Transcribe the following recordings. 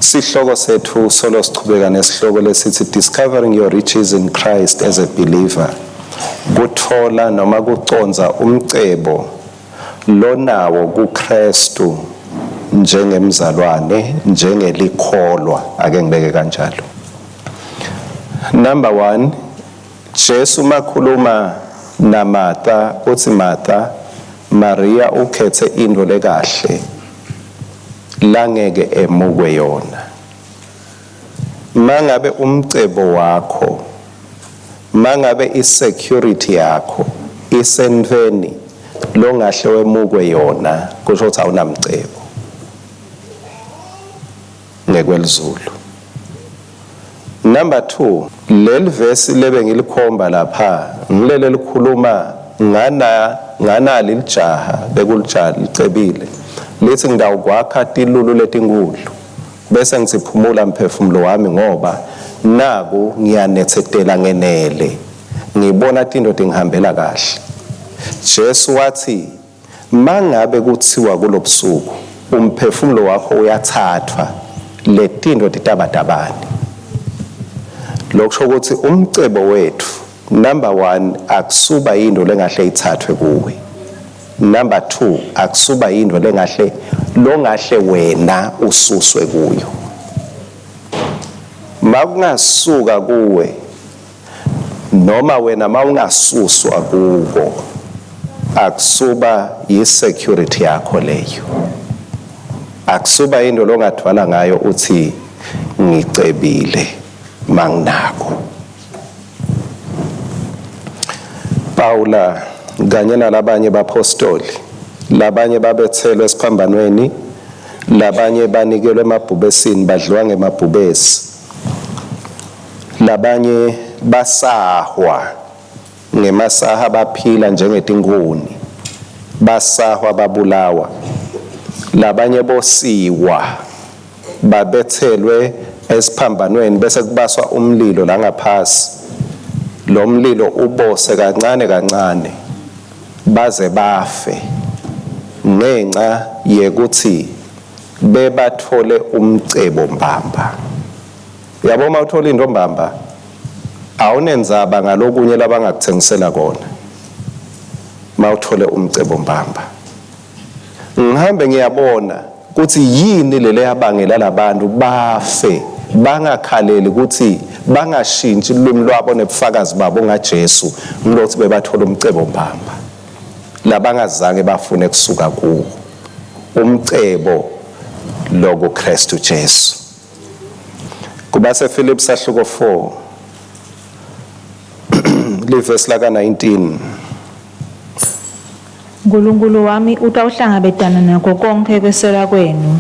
Sihloko sethu solo sichubeka nesihloko lesithi discovering your riches in Christ as a believer. Kuthola noma kucondza umcebo lonawo kuKhristu njengemzalwane, NjengeliKholwa, ake ngibeke kanjalo. Number 1, Jesu makhuluma naMartha uthi Martha, Maria ukhethe into lekahle langeke emukwe yona. Mangabe umcebo wakho, mangabe isecurity yakho isentweni longahle wemukwe yona, kusho ukuthi awunamcebo ngekwelizulu. Number 2, leli verse lebe ngilikhomba lapha ngilele likhuluma nganali lijaha bekulijaha licebile lithi ngidawukwakha tilulu letinkulu bese ngiziphumula umphefumulo wami ngoba naku ngiyanethetela ngenele ngibona into ngihambela kahle. Jesu wathi mangabe kuthiwa kulobusuku umphefumulo wakho uyathathwa letinto titabatabani, lokusho ukuthi umcebo wethu number 1 akusuba into lengahle ithathwe kuwe. Number 2, akusuba into longahle wena ususwe kuyo. Makungasuka kuwe noma wena mawungasuswa kuko, akusuba yisecurity yakho leyo, akusuba into longathwala ngayo uthi ngicebile manginako. Paula kanye nalabanye bapostoli, labanye babethelwe esiphambanweni, labanye banikelwe emabhubesini badliwa ngemabhubesi, labanye basahwa ngemasaha baphila njengetinkuni, basahwa babulawa, labanye bosiwa babethelwe esiphambanweni bese kubaswa umlilo la ngaphasi, lo mlilo ubose kancane kancane baze bafe ngenxa yekuthi bebathole umcebo mbamba. Yabo mawuthola into mbamba awunenzaba ngalokunye labangakuthengisela kona mawuthole umcebo mbamba. Ngihambe ngiyabona ukuthi yini lele yabangela labantu bafe bangakhaleli ukuthi bangashintshi ulimi lwabo nebufakazi babo ngaJesu ngokuthi bebathola umcebo mbamba labangazange bafune kusuka kuwo umcebo lo kuKhristu Jesu. Kuba seFilipi sahluko 4 livesi laka 19. Nkulunkulu wami utawuhlangabetana nakho konke kwesela kwenu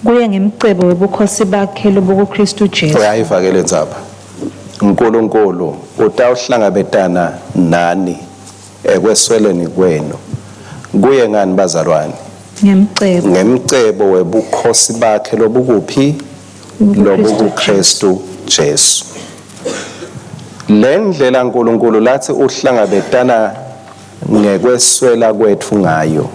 kuye ngemcebo webukhosi bakhe lobuKhristu Jesu. Uyayivakele ndzaba. uNkulunkulu utawuhlangabetana nani ekwesweleni kwenu kuye ngani bazalwane? Ngemcebo webukhosi bakhe lobukuphi lobuKhristu Jesu. Le ndlela uNkulunkulu lathi uhlangabetana ngekweswela kwethu ngayo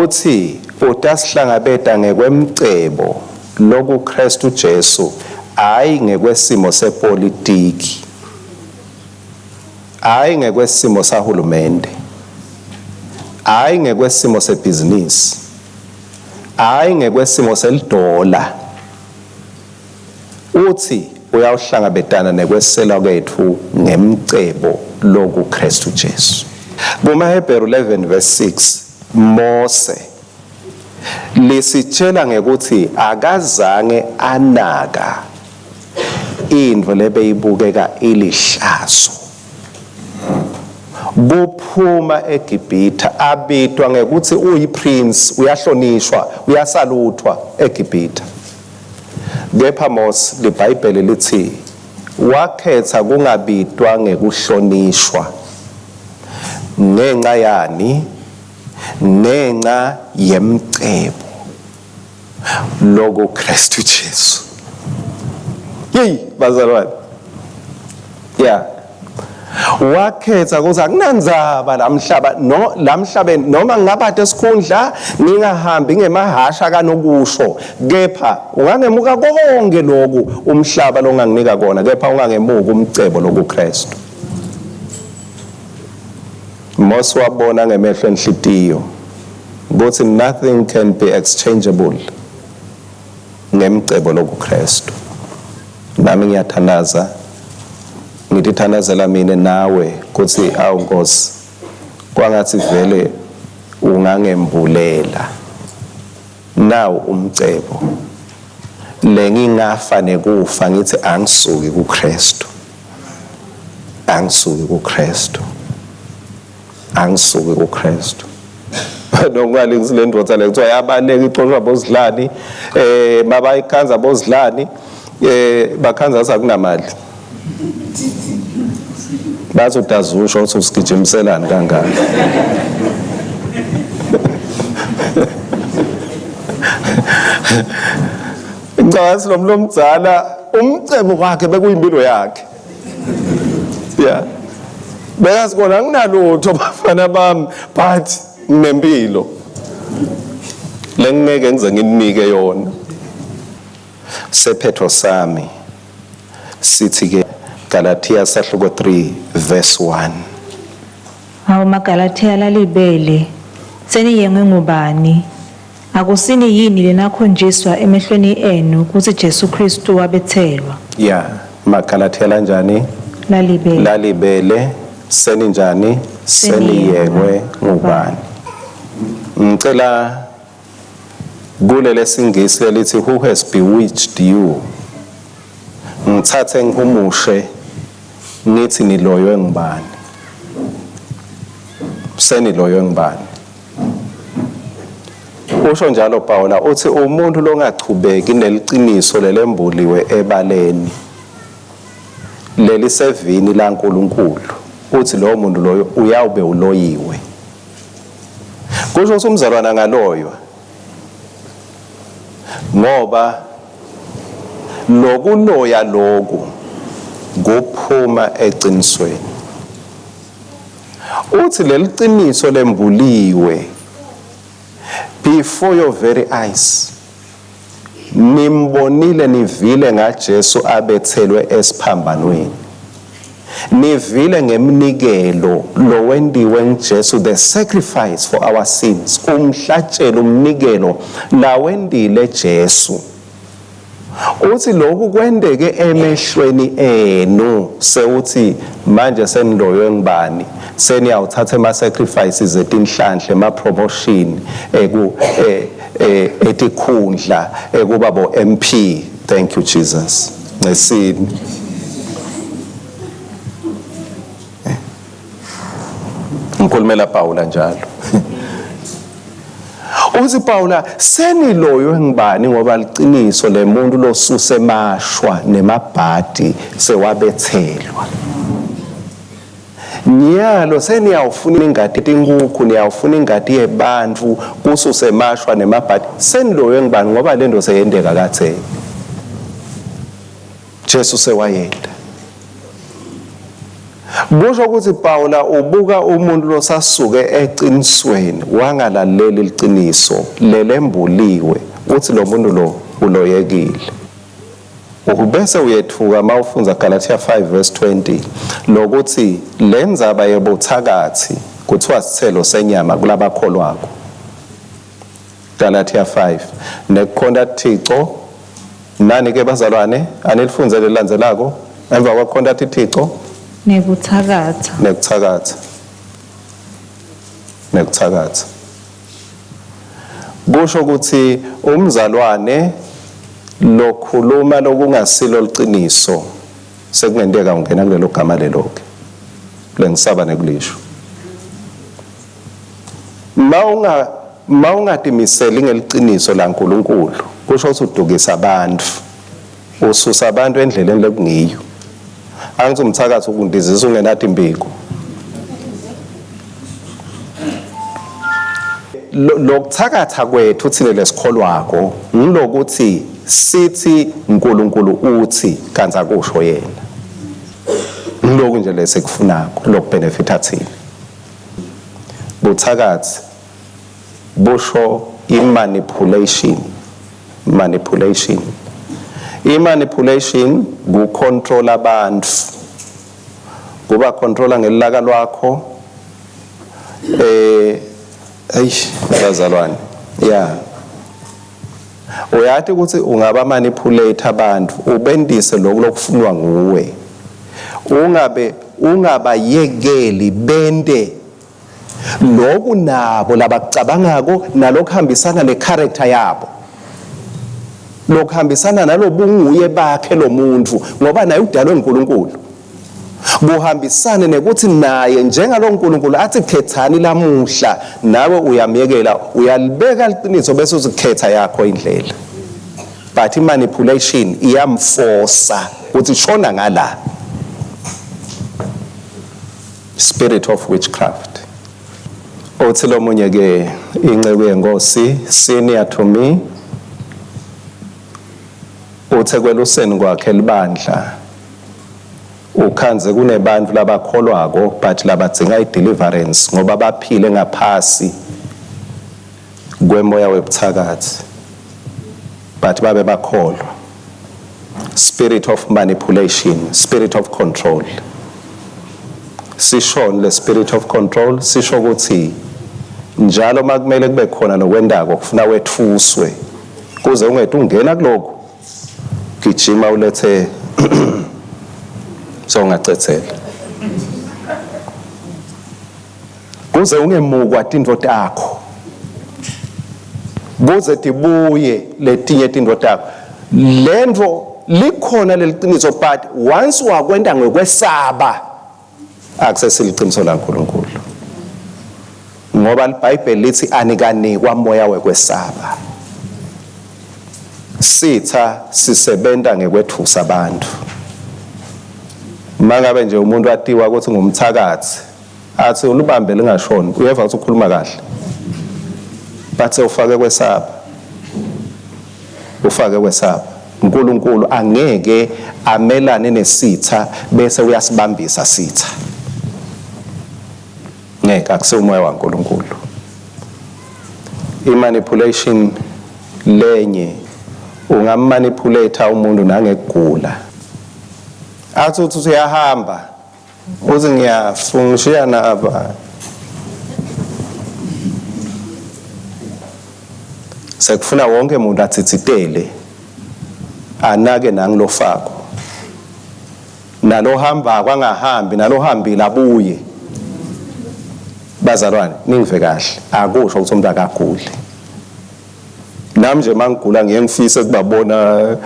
uthi utasihlangabeta ngekwemcebo lokuKhristu Jesu, hayi ngekwesimo sepolitiki, hayi ngekwesimo sahulumende, hayi ngekwesimo sebhizinisi, hayi ngekwesimo selidola. Uthi uyawuhlangabetana nekwesela kwethu ngemcebo lokuKhristu Jesu. KumaHebheru 11 verse 6 Mose lisitshela ngekuthi akazange anaka indvo lebeyibukeka ilihlazo. Kuphuma eGibhithe abitwa ngekuthi uyiprince, uyahlonishwa, uyasaluthwa eGibhithe. Kepha Mose liBhayibheli lithi wakhetha kungabitwa ngekuhlonishwa ngenxa yani, ngenxa yemcebo lokuKhristu Jesu. Hey bazalwane, yeah, wakhetha ukuthi akunandzaba lamhlabeni noma ngingaphatha esikhundla ngingahambi ngemahasha kanokusho, kepha ungangemuka konke lokhu umhlaba longanginika kona, kepha ungangemuka umcebo lokuKhristu. Mose wabona ngemehlo enhlitiyo ukuthi nothing can be exchangeable ngemcebo lokuKhristu. Nami ngiyathandaza ngitithandazela mina nawe ukuthi awu Nkosi, kwangathi vele ungangembulela nawo umcebo lengingafa nekufa ngithi angisuki kuKhristu, angisuki kuKhristu, angisuki kuKhristu. Nokungalinkisi le ndoda le kuthiwa yabaleka ixoshwa bozidlani, mabayikhanza bozidlani, bakhanza sakunamali. Bazodazusho ukuthi usigijimiselani kangaka. Ngicabanga lo muntu omdala umcebo wakhe bekuyimpilo yakhe. Yeah. Bekazi kona anginalutho bafana bami but nginempilo. Lengeke ngize nginike yona. Sephetho sami sithi ke Galatia sahluko 3 verse 1. Hawu maGalatia lalibele, seniyengwe ngubani? Akusini yini lenakhonjiswa emehlweni enu ukuthi Jesu Kristu wabethelwa? Yeah, maGalatia lanjani? Lalibele, seninjani? Seniyengwe ngubani? Ngicela kulele singisi lithi who has bewitched you? Ngithathe ngihumushe nithi niloywe ngubani? Seniloywe ngubani? Usho njalo Paula uthi umuntu longachubeki neliqiniso lelembuliwe ebaleni leli sevini laNkulunkulu, uthi lo muntu loyo uyawube uloyiwe. Kusho ukuthi umzalwana ngaloywa ngoba lokuloya lokhu kuphuma eqinisweni. Uthi leliqiniso lembuliwe before your very eyes, nimbonile nivile ngaJesu abethelwe esiphambanweni, nivile ngemnikelo lo wendiwe ngeJesu, the sacrifice for our sins, umhlatshelo umnikelo la wendile Jesu. Uthi lokhu kwendeke emehlweni enu sewuthi manje seniloywe ngibani, seniyawuthatha ama sacrifices etinhlanhle, ama promotion etikhundla kuba bo MP. Thank you Jesus. Ngesini ngikhulumela Paula njalo. Uthi Paula seniloywe ngibani ngoba liqiniso lemuntu losuse emashwa nemabhadi sewabethelwa. Nyalo seniyawufuna ingadi enkukhu, niyawufuna ingadi yebantu kususe emashwa nemabhadi. Seniloywe ngibani ngoba lento seyendeka katheni. Jesu sewayenda. Kusho ukuthi Paula ubuka umuntu losasuke eqinisweni wangalaleli iqiniso lelembuliwe, uthi lo muntu lo uloyekile. Ubese uyethuka mawufunza Galatia 5 verse 20 lokuthi lenzaba yebothakathi kuthiwa sithelo senyama kulabakholwako. Galatia 5 nekukhonda Thixo nani ke bazalwane anilifunze lelandzelako emva kwakhonda Thixo nekuthakatha. Kusho ukuthi umzalwane lokhuluma lokungasilo liqiniso sekungendeka ungena kulelo gama leloke lengisaba nekulisho. Mawungatimiseli ngeliqiniso laNkulunkulu kusho ukuthi udukisa abantu, ususa abantu endleleni lekungiyo. Angithi umthakathi ukundizisa ungenathi imbiko. Lokuthakatha kwethu thina lesikholwako ngilokuthi sithi uNkulunkulu uthi kanza kusho yena. Lokhu nje lesekufunako lokbenefita thina. Buthakathi busho imanipulation. I-manipulation kucontrol abantu. Kuba controller ngelilaka lwakho bazalwane uyathi ukuthi ungaba manipulate abantu ubendise lokufunwa nguwe ungabayekeli bende lokhu nabo labakucabangako nalokuhambisana necharacter yabo lokuhambisana nalobunguye bakhe lo muntu ngoba naye udalwe uNkulunkulu buhambisane nekuthi naye njengalo uNkulunkulu athi khethani lamuhla nawe uyamyekela uyalibeka liqiniso bese uzikhetha yakho indlela but manipulation iyamforsa ukuthi shona ngala spirit of witchcraft othi lo munye ke inceku yenkosi senior to me uthe Kwaluseni kwakhe libandla ukhanze kunebantu labakholwako but labadzinga ideliverance ngoba baphile ngaphasi kwemoya webuthakathi but babe bakholwa spirit of manipulation spirit of control sishon le spirit of control sisho ukuthi njalo makumele kube khona nokwendako kufuna wethuswe kuze ungethi ungena kuloko gijima ulethe songacethela kuze ungemukwa tinto takho kuze tibuye letinye tinto takho lento likhona leliqiniso but once wakwenda ngokwesaba akusesiliqiniso laNkulunkulu ngoba iBhayibheli lithi anikanikwa moya wekwesaba sitha sisebenta ngekwethusa abantu mangabe nje umuntu atiwa ukuthi ngumthakathi athi ulubambe lingashoni uyeva ukuthi ukhuluma kahle but ufake kwesaba uNkulunkulu angeke amelane nesitha bese uyasibambisa sitha ngeke akusemoya waNkulunkulu imanipulation lenye ungamanipulate umuntu nangekugula athi uthi uyahamba uthi ngiyafungishiya naba sekufuna wonke umuntu athithitele anake nangilofako nalohamba kwangahambi nalohambile abuye bazalwane ningive kahle akusho ukuthi umuntu akaguli nami nje mangigula ngiyengifisa kubabona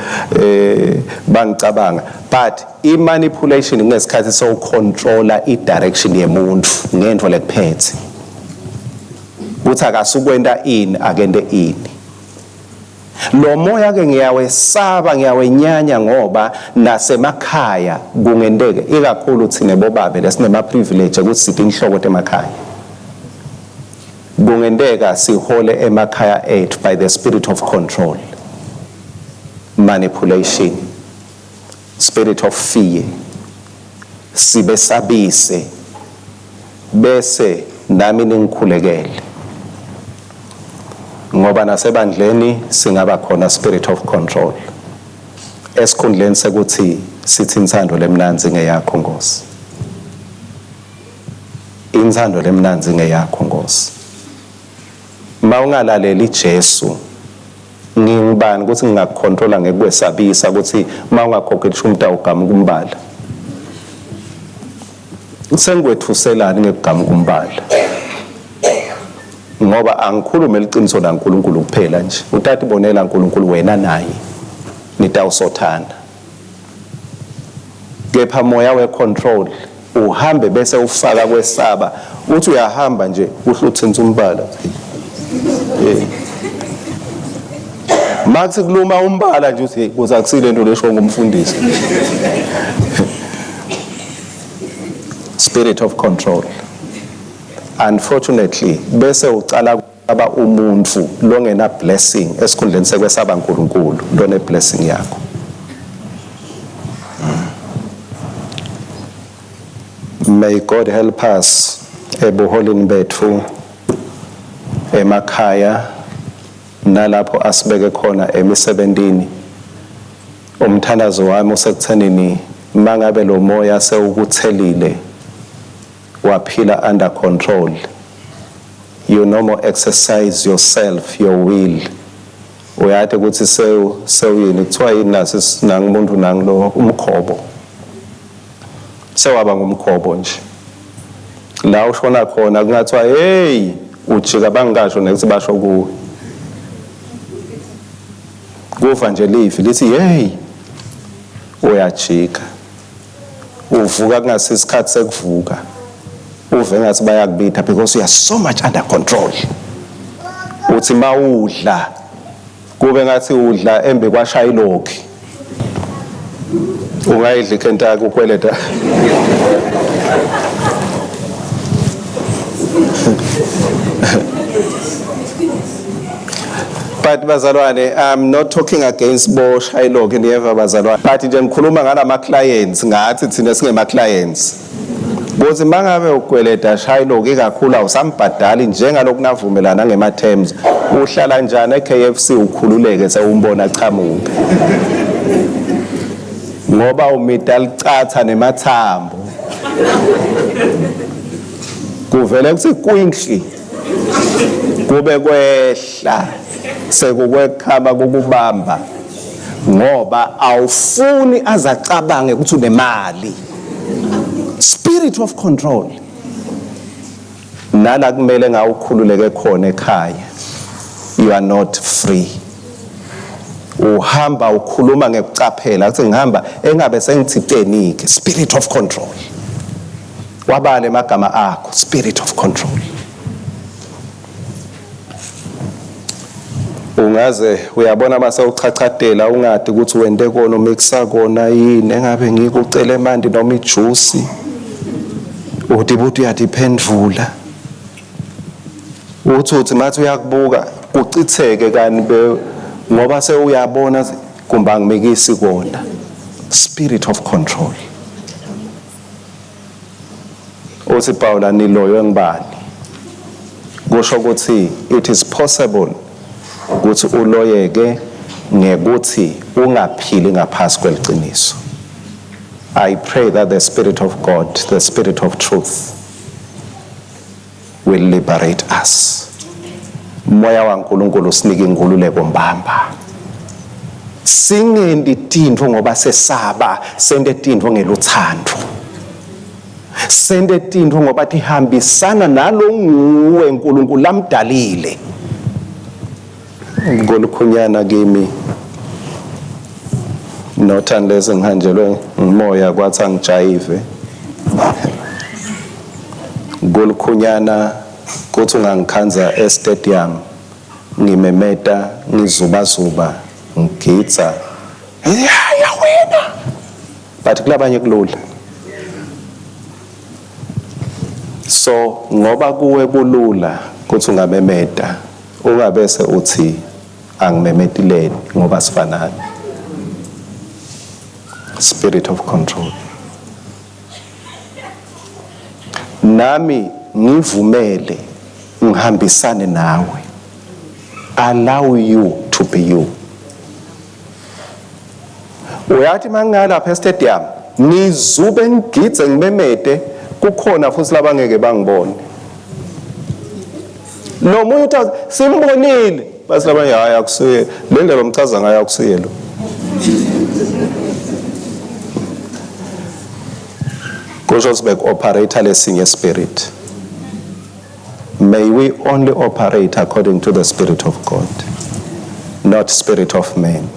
bangicabanga but imanipulation ngesikhathi so controller idirection yemuntu ngento lekuphethe uthi akasukwenda ini akende ini lo moya ke ngiyawesaba ngiyawenyanya ngoba nasemakhaya kungendeke ikakhulu thina bobabe lesinema privilege ukuthi sithi inhloko emakhaya kungendeka sihole emakhaya ethu by the spirit of control manipulation spirit of fear sibesabise bese nami ningikhulekele ngoba nasebandleni singaba khona spirit of control esikhundleni sekuthi sithi inthando lemnanzi ngeyakho Nkosi inthando lemnanzi ngeyakho Nkosi mawungalaleli Jesu ngingibani ukuthi ngingakucontrola ngekwesabisa ukuthi mawungakhokheli umuntu awugamuka umbala sengwethuselani ngekugamuka umbala ngoba angikhulume liqiniso laNkulunkulu kuphela nje utata ibonela uNkulunkulu wena naye nitawusothana kepha moya wecontrol uhambe bese ufaka kwesaba uthi uyahamba nje uhluthenza umbala Max kuluma umbala nje uthi kuzakusile into lesho ngumfundisi spirit of control unfortunately bese ucala aba umuntu longena blessing esikhundleni sekwesaba uNkulunkulu lone blessing yakho May God help us ebuholini bethu emakhaya nalapho asibeke khona emisebentini. Umthandazo wami usekuthenini mangabe lo moya sewukuthelile waphila under control, you no more exercise yourself, your will. Uyathi ukuthi sewuyini kuthiwa yini nasi nangumuntu nanglo umkhobo. Sewaba ngumkhobo nje. La ushona khona kungathiwa hey ujika bangasho nethi basho kuwe. Kufa nje lifi lithi hey uyajika. Uvuka kungasesikhathi sekuvuka. Uve ngathi bayakubitha because you are so much under control. Uthi mawudla kube ngathi udla embe kwashaya ilokhi. Ungayidla ikhentaka ukweleta. But bazalwane, I'm not talking against bo shayilokhi niyeva bazalwane. But nje ngikhuluma ngalama clients ngathi thina singema clients. Bothi mangabe ukweleta shayilokhi kakhulu awusambhadali njengalokhu navumelana ngema terms. Uhlala njani eKFC ukhululeke sewumbona chamuka. Ngoba umida licatha nemathambo. Kuvele kuthi kwinhli kube kwehla sekukwekhama kokubamba ngoba awufuni azacabange ukuthi unemali. Spirit of control. Nala kumele ngawukhululeke khona ekhaya. You are not free. Uhamba ukhuluma ngekucaphela ukuthi ngihamba engabe sengithitenike. Spirit of control. Wabale magama akho. Spirit of control. Ungaze uyabona mase uchachadela ungathi ukuthi wende kona umixa kona yini engabe ngikucela emandi noma ijuice. Uthi uyadiphendvula. Uthi mathi uyakubuka ucitheke kani ngoba sewuyabona kumba ngimekisi kona. Spirit of control. Uthi Paula niloyo ngibani. Kusho ukuthi it is possible ukuthi uloyeke ngekuthi ungaphili ngaphasi kweliqiniso. I pray that the Spirit of God, the Spirit of truth, will liberate us. Moya waNkulunkulu usinike inkululeko mbamba. Singendi tintfo ngoba sesaba, sende tintfo ngeluthando. Sende tintfo ngoba tihambisana nalo nguwe uNkulunkulu lamdalile. Ngolukhunyana kimi not unless ngihanjelwe umoya kwathi angijayive. Ngolukhunyana kuthi ungangikhanza estadium ngimemeta ngizubazuba ngigitsa ya wena but kulabanye kulula. So ngoba kuwe kulula kuthi ungamemeta ungabese uthi angimemetileni ngoba sifanana. Spirit of control. Nami ngivumele ngihambisane nawe. Allow you to be you. Uyathi mangala stadium ngizube ngigitse ngimemete kukhona futhi labangeke bangibone. No munye uthi simbonile basi labanye hayi akusuye le ndlela omchaza ngayo akusuye lo. Goshosbek operator lesinye spirit. May we only operate according to the Spirit of God, not spirit of man.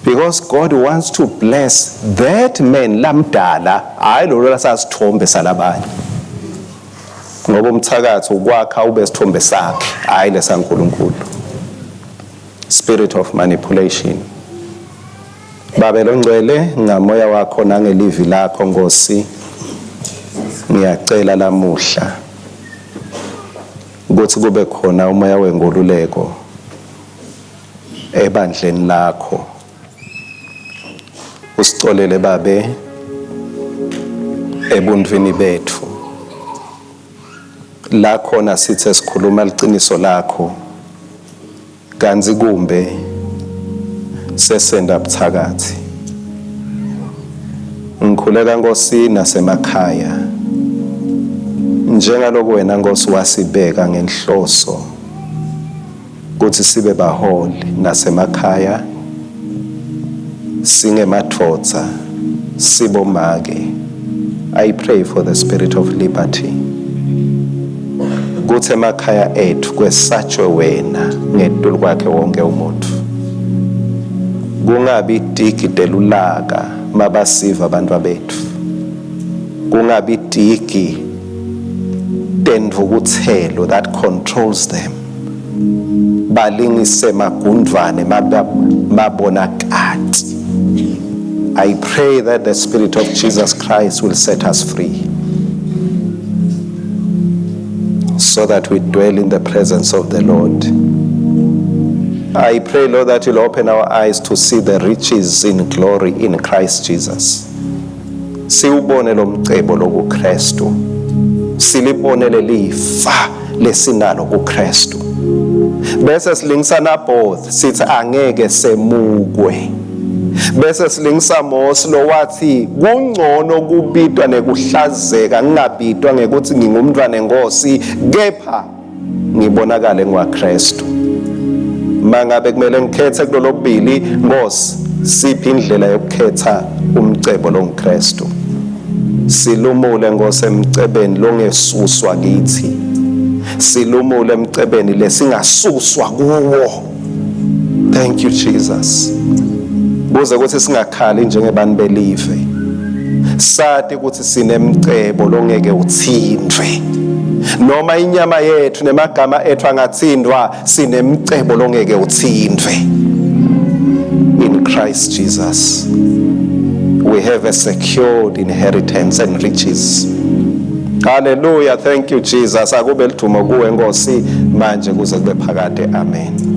Because God wants to bless that man lamdala hayi lo lasasithombe salabanye. Ngoba umthakathi ukwakha ube sithombe sakhe hayi lesaNkulunkulu. Spirit of manipulation. Babelo ngcwele ngamoya wakho nangelivi lakho Nkosi ngiyacela lamuhla ukuthi kube khona umoya wengoluleko ebandleni lakho. Usicolele babe ebuntwini bethu la khona sithe sikhuluma liqiniso lakho kanzi kumbe sesenda buthakathi. Ngikhuleka Nkosi nasemakhaya njengaloko wena Nkosi wasibeka ngenhloso ukuthi sibe baholi nasemakhaya singemadvodza sibomake. I pray for the spirit of liberty ukuthi emakhaya ethu kwesatshwe wena ngedulo kwakhe wonke umuntu. Kungabi idigi delulaka mabasiva abantu bethu. Kungabi idigi denvukuthelo that controls them. Balingise magundwane mabonakati. I pray that the Spirit of Jesus Christ will set us free so that we dwell in the presence of the Lord. I pray, Lord, that you'll open our eyes to see the riches in glory in Christ Jesus. Siubone lo mcebo lo KuKhristu. Silibone lelifa lesinalo KuKhristu. Bese silingisana both sithi angeke semukwe. Bese silingisa Mose lo wathi kungcono kubitwa nekuhlazeka ngingabitwa ngekuthi ngingumntwana enkosi kepha ngibonakale ngwaKhristu. Mangabe kumele ngikhethe kulolo bili Nkosi siphi indlela yokukhetha umcebo lo KuKhristu. Silumule Nkosi emcebeni longesuswa kithi. Silumule emcebeni lesingasuswa kuwo. Thank you Jesus. Buze ukuthi singakhali njengebani belive. Sathi ukuthi sinemcebo longeke uthindwe. Noma inyama yethu nemagama ethu angathindwa sinemcebo longeke uthindwe. In Christ Jesus we have a secured inheritance and riches. Hallelujah. Thank you Jesus. Akube lithumo kuwe Nkosi manje kuze kube phakade. Amen.